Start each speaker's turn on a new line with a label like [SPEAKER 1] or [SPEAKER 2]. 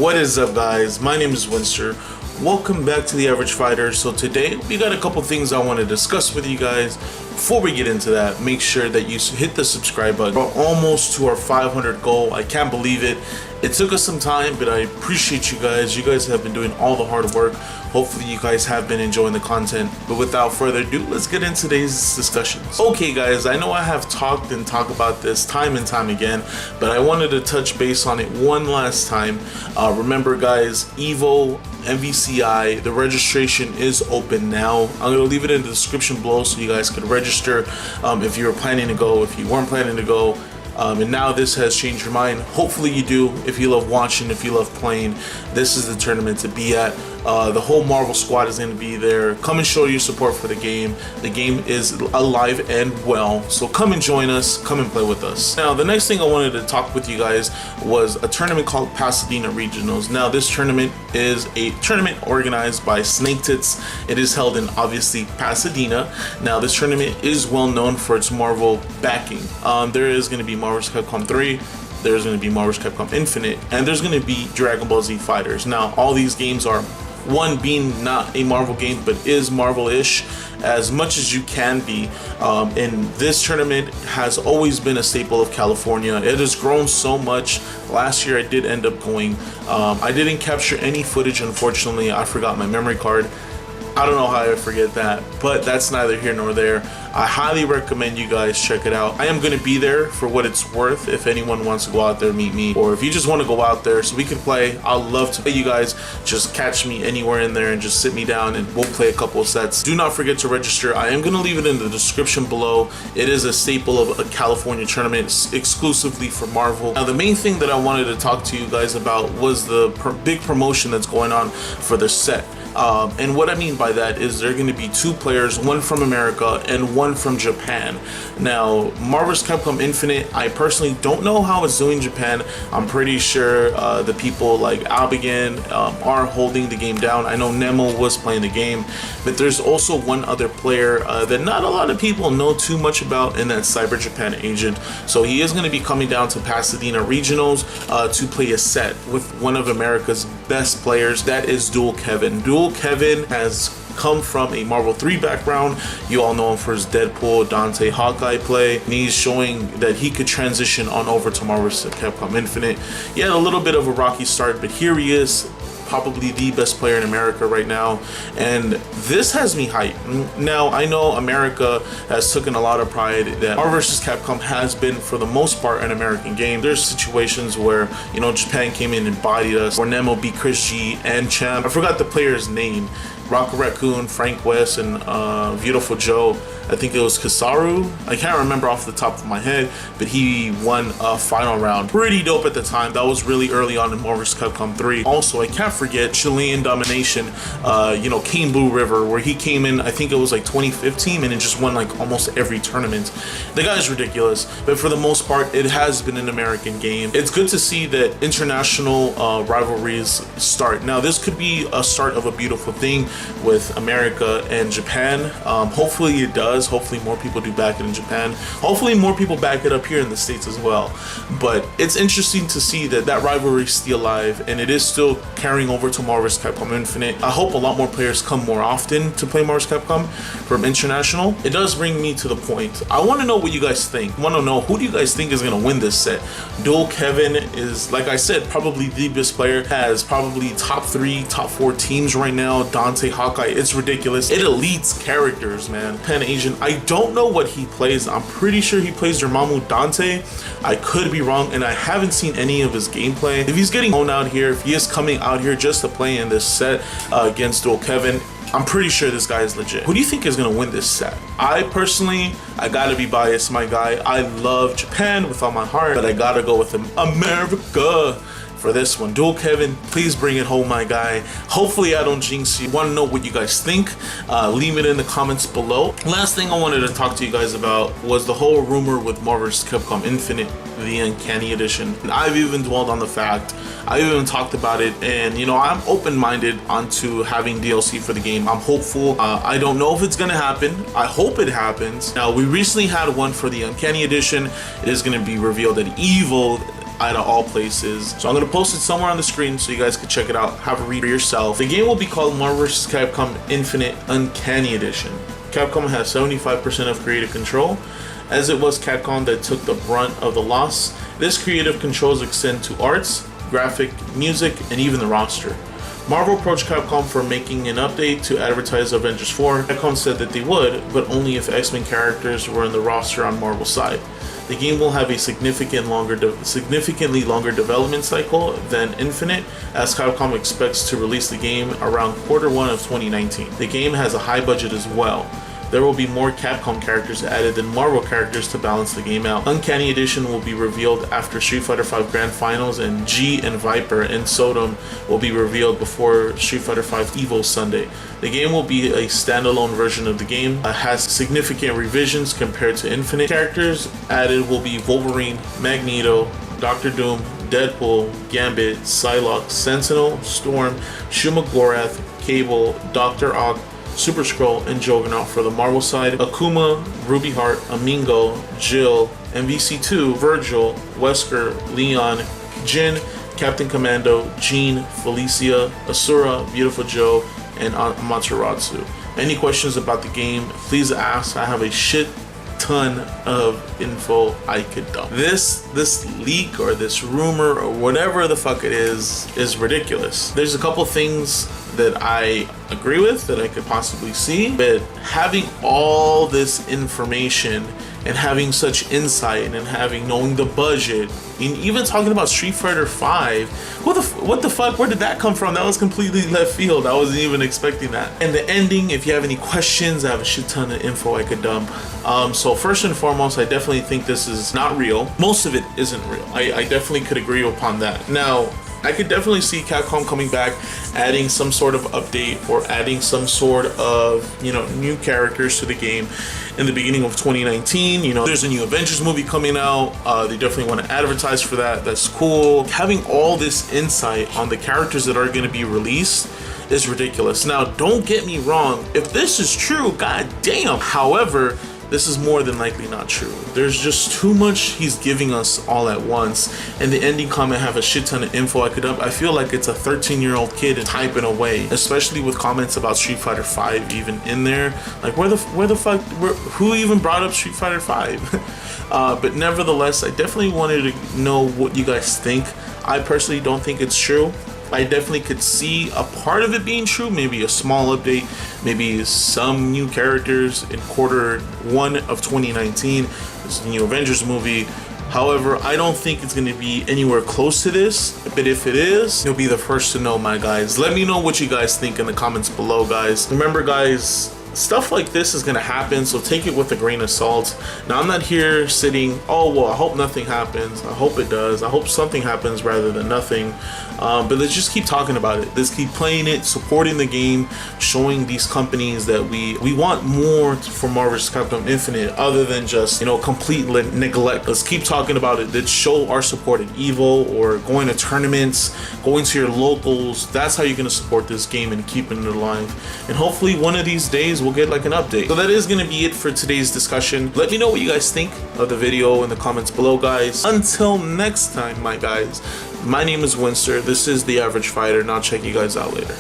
[SPEAKER 1] What is up, guys? My name is Wenster. Welcome back to The Average Fighter. So today we got a couple things I want to discuss with you guys. Before we get into that, make sure that you hit the subscribe button. We're almost to our 500 goal. I can't believe it. It took us some time, but I appreciate you guys. You guys have been doing all the hard work. Hopefully you guys have been enjoying the content. But without further ado, let's get into today's discussions. Okay guys, I know I have talked about this time and time again, but I wanted to touch base on it one last time. Remember guys, Evo, Mvci, the registration is open now. I'm going to leave it in the description below so you guys could register if you were planning to go, if you weren't planning to go. And now this has changed your mind. Hopefully you do. If you love watching, if you love playing, this is the tournament to be at. The whole Marvel squad is going to be there. Come and show your support for the game. The game is alive and well, so come and join us, come and play with us. Now the next thing I wanted to talk with you guys was a tournament called Pasadena Regionals. Now this tournament is a tournament organized by Snake Tits. It is held in obviously Pasadena. Now this tournament is well known for its Marvel backing. There is going to be Marvel Capcom 3, there's going to be Marvel Capcom Infinite, and there's going to be Dragon Ball Z Fighters. Now all these games are, one being not a Marvel game but is Marvel-ish as much as you can be, and this tournament has always been a staple of California. It has grown so much. Last year I did end up going. I didn't capture any footage, unfortunately. I forgot my memory card. I don't know how I forget that, but that's neither here nor there. I highly recommend you guys check it out. I am going to be there for what it's worth. If anyone wants to go out there, meet me, or if you just want to go out there so we can play, I'll love to play. You guys just catch me anywhere in there and just sit me down and we'll play a couple of sets. Do not forget to register. I am going to leave it in the description below. It is a staple of a California tournament exclusively for Marvel. Now the main thing that I wanted to talk to you guys about was the big promotion that's going on for the set. And what I mean by that is there are going to be two players, one from America and one from Japan. Now, Marvel's Capcom Infinite, I personally don't know how it's doing in Japan. I'm pretty sure the people like Albigan are holding the game down. I know Nemo was playing the game, but there's also one other player that not a lot of people know too much about, and that's CyberJapanAgent. So he is going to be coming down to Pasadena Regionals to play a set with one of America's best players, that is Dual Kevin. Dual Kevin has come from a Marvel 3 background. You all know him for his Deadpool, Dante, Hawkeye play, and he's showing that he could transition on over to Marvel Capcom Infinite. He had a little bit of a rocky start, but here he is, probably the best player in America right now, and this has me hyped. Now I know America has taken a lot of pride that Marvel vs. Capcom has been for the most part an American game. There's situations where, you know, Japan came in and bodied us, or Nemo beat Chris G and Champ. I forgot the player's name. Rocket Raccoon, Frank West, and Beautiful Joe. I think it was Kasaru. I can't remember off the top of my head, but he won a final round. Pretty dope at the time. That was really early on in Marvel vs. Capcom 3. Also, I can't forget Chilean Domination, you know, King Blue River, where he came in, I think it was like 2015, and it just won like almost every tournament. The guy's ridiculous, but for the most part, it has been an American game. It's good to see that international rivalries start. Now, this could be a start of a beautiful thing with America and Japan. Hopefully it does. Hopefully more people do back it in Japan. Hopefully more people back it up here in the States as well. But it's interesting to see that that rivalry is still alive, and it is still carrying over to Marvel vs. Capcom Infinite. I hope a lot more players come more often to play Marvel vs. Capcom from international. It does bring me to the point. I want to know what you guys think. I want to know, who do you guys think is going to win this set? Dual Kevin is, like I said, probably the best player. Has probably top 3, top 4 teams right now. Dante, Hawkeye, it's ridiculous. It elites characters, man. Pen Agent, I don't know what he plays. I'm pretty sure he plays Dormammu Dante. I could be wrong, and I haven't seen any of his gameplay. If he's getting owned out here, if he is coming out here just to play in this set against Dual Kevin, I'm pretty sure this guy is legit. Who do you think is gonna win this set? I personally, I gotta be biased, my guy. I love Japan with all my heart, but I gotta go with America for this one. Dual Kevin, please bring it home, my guy. Hopefully I don't jinx you. Want to know what you guys think? Leave it in the comments below. Last thing I wanted to talk to you guys about was the whole rumor with Marvel vs. Capcom Infinite, the Uncanny Edition. And I've even dwelled on the fact, I've even talked about it, and you know, I'm open-minded onto having DLC for the game. I'm hopeful. I don't know if it's gonna happen. I hope it happens. Now, we recently had one for the Uncanny Edition. It is gonna be revealed at Evo out of all places. So I'm gonna post it somewhere on the screen so you guys can check it out, have a read for yourself. The game will be called Marvel vs. Capcom Infinite Uncanny Edition. Capcom has 75% of creative control, as it was Capcom that took the brunt of the loss. This creative controls extend to arts, graphic, music, and even the roster. Marvel approached Capcom for making an update to advertise Avengers 4. Capcom said that they would, but only if X-Men characters were in the roster on Marvel's side. The game will have a significantly longer development cycle than Infinite, as Capcom expects to release the game around Q1 of 2019. The game has a high budget as well. There will be more Capcom characters added than Marvel characters to balance the game out. Uncanny Edition will be revealed after Street Fighter V Grand Finals, and G and Viper and Sodom will be revealed before Street Fighter V Evo Sunday. The game will be a standalone version of the game. It has significant revisions compared to Infinite. Characters added will be Wolverine, Magneto, Doctor Doom, Deadpool, Gambit, Psylocke, Sentinel, Storm, Shuma Gorath, Cable, Dr. Ock, Super Skrull, and Juggernaut for the Marvel side. Akuma, Ruby Heart, Amingo, Jill, MVC2, Virgil, Wesker, Leon, Jin, Captain Commando, Jean, Felicia, Asura, Beautiful Joe, and Amaterasu. Any questions about the game, please ask. I have a shit ton of info I could dump. This leak or this rumor or whatever the fuck it is ridiculous. There's a couple things that I agree with, that I could possibly see, but having all this information and having such insight and knowing the budget, and even talking about Street Fighter V, what the fuck, where did that come from? That was completely left field. I wasn't even expecting that. And the ending, if you have any questions, I have a shit ton of info I could dump. So first and foremost, I definitely think this is not real. Most of it isn't real. I definitely could agree upon that. Now, I could definitely see Capcom coming back, adding some sort of update or adding some sort of, new characters to the game in the beginning of 2019. There's a new Avengers movie coming out. They definitely want to advertise for that. That's cool. Having all this insight on the characters that are going to be released is ridiculous. Now, don't get me wrong. If this is true, god damn. However, this is more than likely not true. There's just too much he's giving us all at once, and the ending comment have a shit ton of info I could up. I feel like it's a 13-year-old kid typing away, especially with comments about Street Fighter V even in there. Like, where the fuck, who even brought up Street Fighter V? But nevertheless, I definitely wanted to know what you guys think. I personally don't think it's true. I definitely could see a part of it being true, maybe a small update, maybe some new characters in Q1 of 2019. There's a new Avengers movie. However, I don't think it's going to be anywhere close to this, but if it is, you'll be the first to know, my guys. Let me know what you guys think in the comments below, guys. Remember, guys, stuff like this is gonna happen, so take it with a grain of salt. Now, I'm not here sitting, oh well, I hope nothing happens. I hope it does. I hope something happens rather than nothing. But let's just keep talking about it. Let's keep playing it, supporting the game, showing these companies that we want more for Marvel vs. Capcom Infinite, other than just complete neglect. Let's keep talking about it. Let's show our support at Evo or going to tournaments, going to your locals. That's how you're gonna support this game and keeping it alive. And hopefully one of these days we'll get like an update. So that is going to be it for today's discussion. Let me know what you guys think of the video in the comments below, guys. Until next time, my guys, my name is Wenster. This is The Average Fighter, and I'll check you guys out later.